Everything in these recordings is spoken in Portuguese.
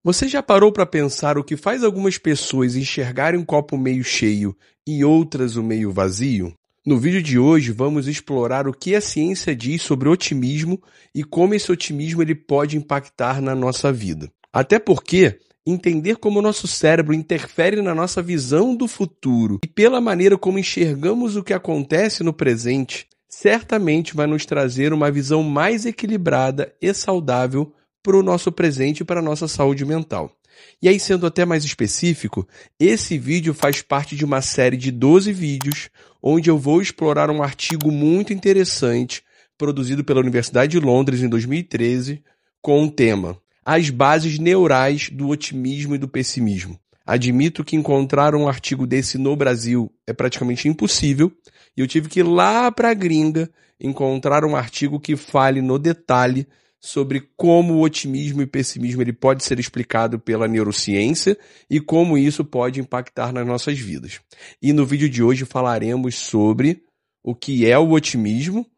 Você já parou para pensar o que faz algumas pessoas enxergarem um copo meio cheio e outras o meio vazio? No vídeo de hoje vamos explorar o que a ciência diz sobre otimismo e como esse otimismo ele pode impactar na nossa vida. Até porque entender como o nosso cérebro interfere na nossa visão do futuro e pela maneira como enxergamos o que acontece no presente, certamente vai nos trazer uma visão mais equilibrada e saudável para o nosso presente e para a nossa saúde mental. E aí, sendo até mais específico, esse vídeo faz parte de uma série de 12 vídeos onde eu vou explorar um artigo muito interessante produzido pela Universidade de Londres em 2013 com o tema As bases neurais do otimismo e do pessimismo. Admito que encontrar um artigo desse no Brasil é praticamente impossível e eu tive que ir lá para a gringa encontrar um artigo que fale no detalhe sobre como o otimismo e pessimismo ele pode ser explicado pela neurociência e como isso pode impactar nas nossas vidas. E no vídeo de hoje falaremos sobre o que é o otimismo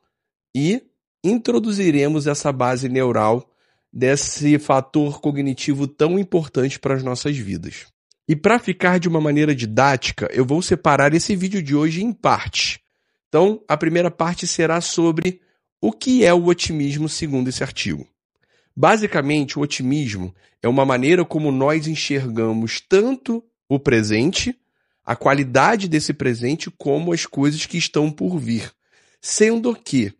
e introduziremos essa base neural desse fator cognitivo tão importante para as nossas vidas. E para ficar de uma maneira didática, eu vou separar esse vídeo de hoje em partes. Então, a primeira parte será sobre o que é o otimismo segundo esse artigo. Basicamente, o otimismo é uma maneira como nós enxergamos tanto o presente, a qualidade desse presente, como as coisas que estão por vir. Sendo que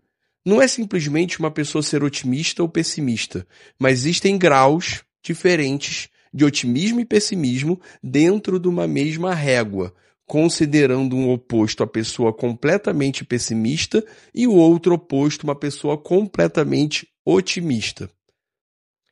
não é simplesmente uma pessoa ser otimista ou pessimista, mas existem graus diferentes de otimismo e pessimismo dentro de uma mesma régua, considerando um oposto a pessoa completamente pessimista e o outro oposto uma pessoa completamente otimista.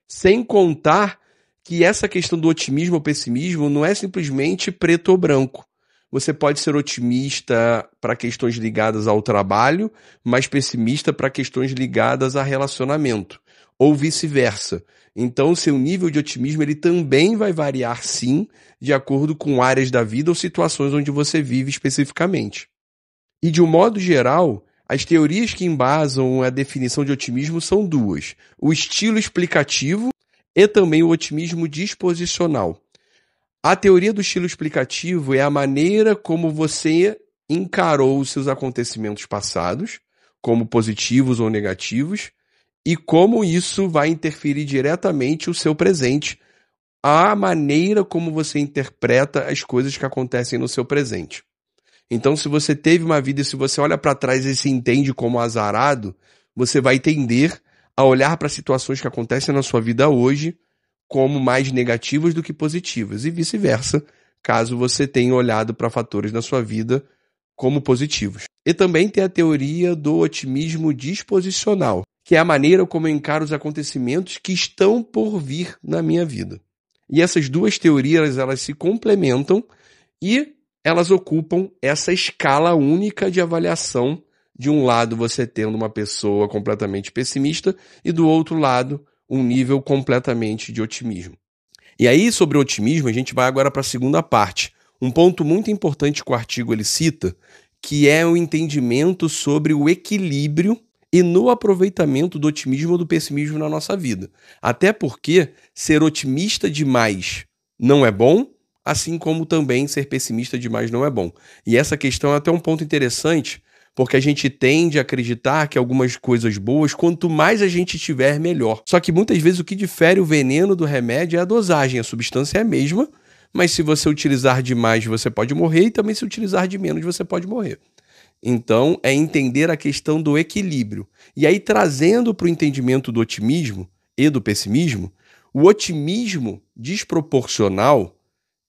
Sem contar que essa questão do otimismo ou pessimismo não é simplesmente preto ou branco. Você pode ser otimista para questões ligadas ao trabalho, mas pessimista para questões ligadas a relacionamento, ou vice-versa. Então, o seu nível de otimismo ele também vai variar, sim, de acordo com áreas da vida ou situações onde você vive especificamente. E, de um modo geral, as teorias que embasam a definição de otimismo são duas: o estilo explicativo e também o otimismo disposicional. A teoria do estilo explicativo é a maneira como você encarou os seus acontecimentos passados, como positivos ou negativos, e como isso vai interferir diretamente o seu presente, a maneira como você interpreta as coisas que acontecem no seu presente. Então, se você teve uma vida e se você olha para trás e se entende como azarado, você vai tender a olhar para situações que acontecem na sua vida hoje como mais negativas do que positivas, e vice-versa, caso você tenha olhado para fatores na sua vida como positivos. E também tem a teoria do otimismo disposicional, que é a maneira como eu encaro os acontecimentos que estão por vir na minha vida. E essas duas teorias, elas se complementam e elas ocupam essa escala única de avaliação. De um lado, você tendo uma pessoa completamente pessimista e do outro lado, um nível completamente de otimismo. E aí, sobre o otimismo, a gente vai agora para a segunda parte. Um ponto muito importante que o artigo ele cita, que é o entendimento sobre o equilíbrio e no aproveitamento do otimismo ou do pessimismo na nossa vida. Até porque ser otimista demais não é bom, assim como também ser pessimista demais não é bom. E essa questão é até um ponto interessante, porque a gente tende a acreditar que algumas coisas boas, quanto mais a gente tiver, melhor. Só que muitas vezes o que difere o veneno do remédio é a dosagem. A substância é a mesma, mas se você utilizar demais, você pode morrer, e também se utilizar de menos, você pode morrer. Então, é entender a questão do equilíbrio. E aí, trazendo para o entendimento do otimismo e do pessimismo, o otimismo desproporcional,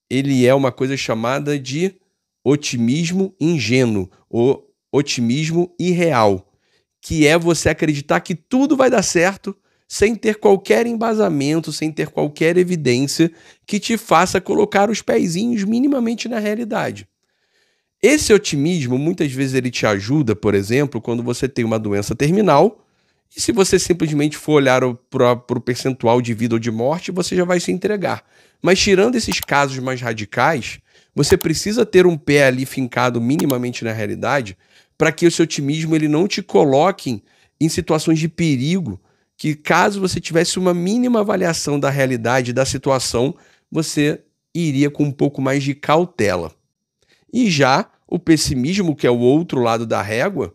ele é uma coisa chamada de otimismo ingênuo, ou otimismo irreal, que é você acreditar que tudo vai dar certo sem ter qualquer embasamento, sem ter qualquer evidência que te faça colocar os pezinhos minimamente na realidade. Esse otimismo, muitas vezes, ele te ajuda, por exemplo, quando você tem uma doença terminal, e se você simplesmente for olhar para o percentual de vida ou de morte, você já vai se entregar. Mas tirando esses casos mais radicais, você precisa ter um pé ali fincado minimamente na realidade para que o seu otimismo ele não te coloque em situações de perigo que caso você tivesse uma mínima avaliação da realidade da situação, você iria com um pouco mais de cautela. E já o pessimismo, que é o outro lado da régua,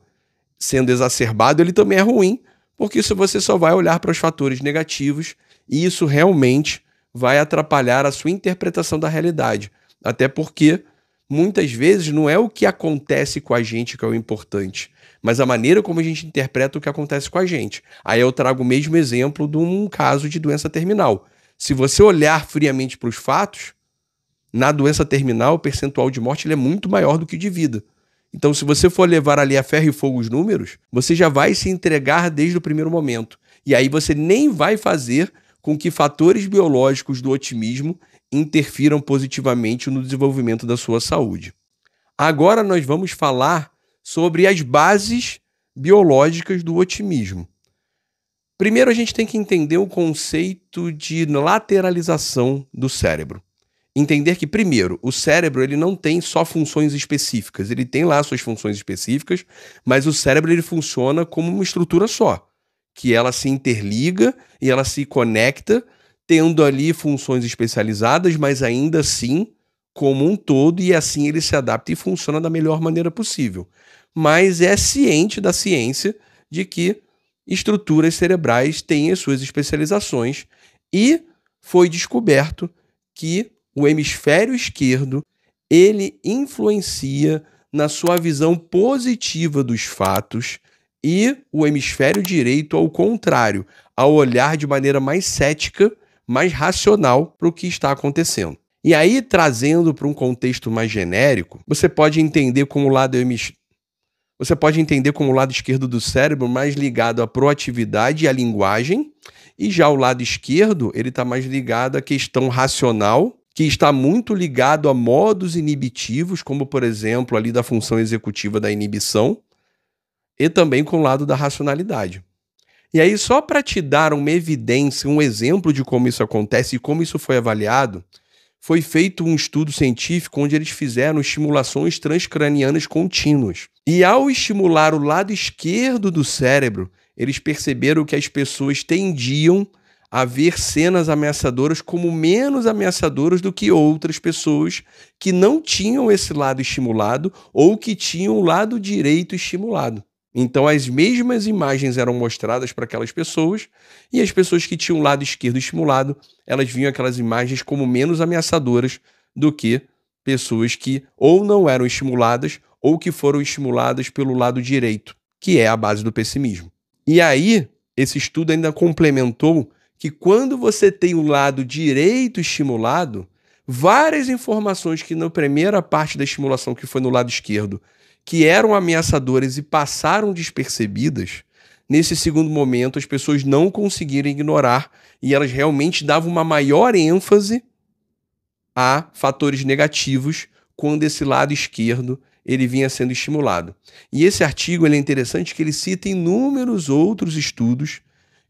sendo exacerbado, ele também é ruim, porque isso você só vai olhar para os fatores negativos e isso realmente vai atrapalhar a sua interpretação da realidade. Até porque muitas vezes não é o que acontece com a gente que é o importante, mas a maneira como a gente interpreta o que acontece com a gente. Aí eu trago o mesmo exemplo de um caso de doença terminal. Se você olhar friamente para os fatos, na doença terminal, o percentual de morte ele é muito maior do que o de vida. Então, se você for levar ali a ferro e fogo os números, você já vai se entregar desde o primeiro momento. E aí você nem vai fazer com que fatores biológicos do otimismo interfiram positivamente no desenvolvimento da sua saúde. Agora nós vamos falar sobre as bases biológicas do otimismo. Primeiro, a gente tem que entender o conceito de lateralização do cérebro. Entender que, primeiro, o cérebro ele não tem só funções específicas, ele tem lá suas funções específicas, mas o cérebro ele funciona como uma estrutura só, que ela se interliga e ela se conecta, tendo ali funções especializadas, mas ainda assim como um todo, e assim ele se adapta e funciona da melhor maneira possível. Mas é ciente da ciência de que estruturas cerebrais têm as suas especializações e foi descoberto que o hemisfério esquerdo, ele influencia na sua visão positiva dos fatos e o hemisfério direito, ao contrário, ao olhar de maneira mais cética, mais racional para o que está acontecendo. E aí, trazendo para um contexto mais genérico, você pode entender como o lado esquerdo do cérebro mais ligado à proatividade e à linguagem, e já o lado esquerdo ele está mais ligado à questão racional, que está muito ligado a modos inibitivos, como, por exemplo, ali da função executiva da inibição, e também com o lado da racionalidade. E aí, só para te dar uma evidência, um exemplo de como isso acontece e como isso foi avaliado, foi feito um estudo científico onde eles fizeram estimulações transcranianas contínuas. E ao estimular o lado esquerdo do cérebro, eles perceberam que as pessoas tendiam a ver cenas ameaçadoras como menos ameaçadoras do que outras pessoas que não tinham esse lado estimulado ou que tinham o lado direito estimulado. Então, as mesmas imagens eram mostradas para aquelas pessoas e as pessoas que tinham o lado esquerdo estimulado, elas viam aquelas imagens como menos ameaçadoras do que pessoas que ou não eram estimuladas ou que foram estimuladas pelo lado direito, que é a base do pessimismo. E aí, esse estudo ainda complementou que quando você tem o lado direito estimulado, várias informações que na primeira parte da estimulação, que foi no lado esquerdo, que eram ameaçadoras e passaram despercebidas, nesse segundo momento as pessoas não conseguiram ignorar e elas realmente davam uma maior ênfase a fatores negativos quando esse lado esquerdo ele vinha sendo estimulado. E esse artigo ele é interessante que ele cita inúmeros outros estudos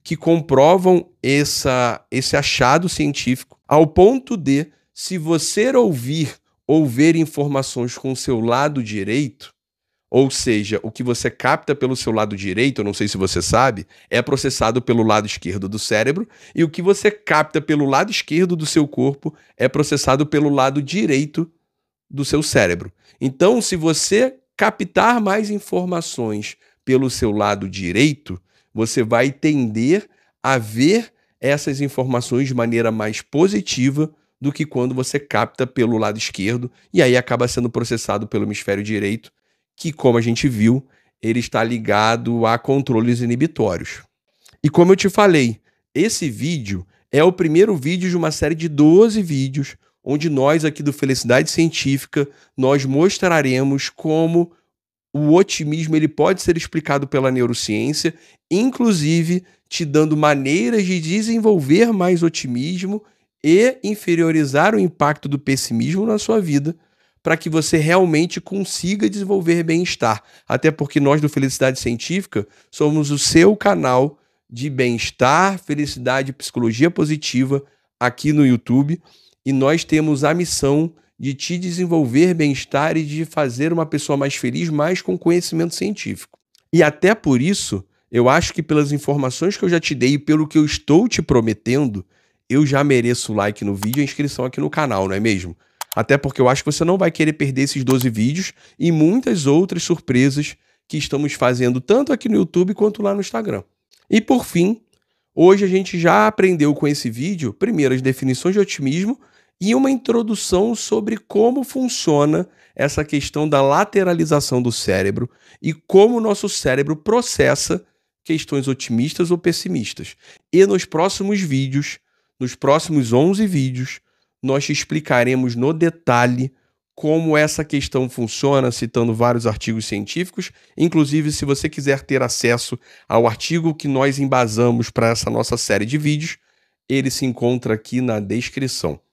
que comprovam esse achado científico, ao ponto de, se você ouvir ou ver informações com o seu lado direito, ou seja, o que você capta pelo seu lado direito, eu não sei se você sabe, é processado pelo lado esquerdo do cérebro, e o que você capta pelo lado esquerdo do seu corpo é processado pelo lado direito do seu cérebro. Então, se você captar mais informações pelo seu lado direito, você vai tender a ver essas informações de maneira mais positiva do que quando você capta pelo lado esquerdo, e aí acaba sendo processado pelo hemisfério direito, que, como a gente viu, ele está ligado a controles inibitórios. E como eu te falei, esse vídeo é o primeiro vídeo de uma série de 12 vídeos, onde nós aqui do Felicidade Científica, nós mostraremos como o otimismo ele pode ser explicado pela neurociência, inclusive te dando maneiras de desenvolver mais otimismo e inferiorizar o impacto do pessimismo na sua vida, para que você realmente consiga desenvolver bem-estar. Até porque nós do Felicidade Científica somos o seu canal de bem-estar, felicidade e psicologia positiva aqui no YouTube, e nós temos a missão de te desenvolver bem-estar e de fazer uma pessoa mais feliz, mas com conhecimento científico. E até por isso, Eu acho que pelas informações que eu já te dei e pelo que eu estou te prometendo, eu já mereço o like no vídeo e a inscrição aqui no canal, não é mesmo? Até porque eu acho que você não vai querer perder esses 12 vídeos e muitas outras surpresas que estamos fazendo tanto aqui no YouTube quanto lá no Instagram. E por fim, hoje a gente já aprendeu com esse vídeo, primeiro, as definições de otimismo e uma introdução sobre como funciona essa questão da lateralização do cérebro e como o nosso cérebro processa questões otimistas ou pessimistas. E nos próximos vídeos, nos próximos 11 vídeos, nós te explicaremos no detalhe como essa questão funciona, citando vários artigos científicos. Inclusive, se você quiser ter acesso ao artigo que nós embasamos para essa nossa série de vídeos, ele se encontra aqui na descrição.